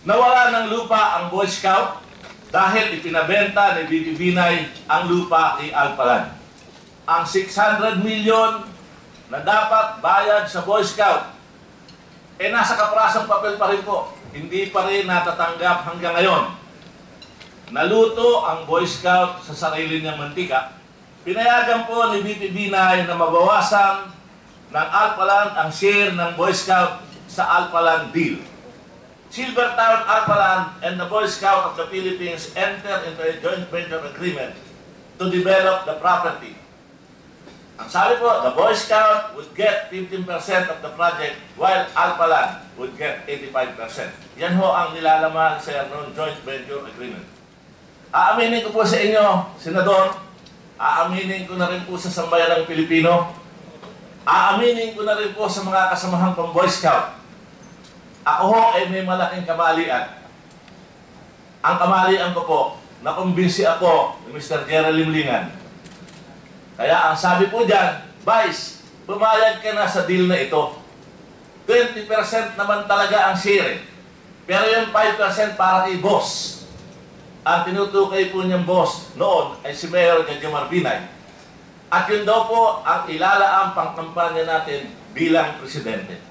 Nawala ng lupa ang Boy Scout dahil ipinabenta ni BP Binay ang lupa ni Alpalan. Ang 600 million na dapat bayad sa Boy Scout, nasa kaprasang papel pa rin po. Hindi pa rin natatanggap hanggang ngayon. Naluto ang Boy Scout sa sarili niyang mantika. Pinayagan po ni BP Binay na mabawasan ng Alpalan ang share ng Boy Scout sa Alpalan deal. Silvertown, Alpalan, and the Boy Scout of the Philippines entered into a joint venture agreement to develop the property. Ang sabi po, the Boy Scout would get 15% of the project while Alpalan would get 85%. Yan ho ang nilalaman sa joint venture agreement. Aaminin ko po sa inyo, Senador, aaminin ko na rin po sa sambayanang Pilipino, aaminin ko na rin po sa mga kasamahang pang Boy Scout. Ako ho ay may malaking kamalian. Ang kamalian ko po, nakumbinsi ako ni Mr. Gerald Limlingan. Kaya ang sabi po dyan, Vice, pumayag ka na sa deal na ito. 20% naman talaga ang share. Pero yung 5% para kay boss. Ang tinutukay po niyang boss noon ay si Mayor Jajamar Binay. At yun daw po ang ilalaang pangkampanya natin bilang presidente.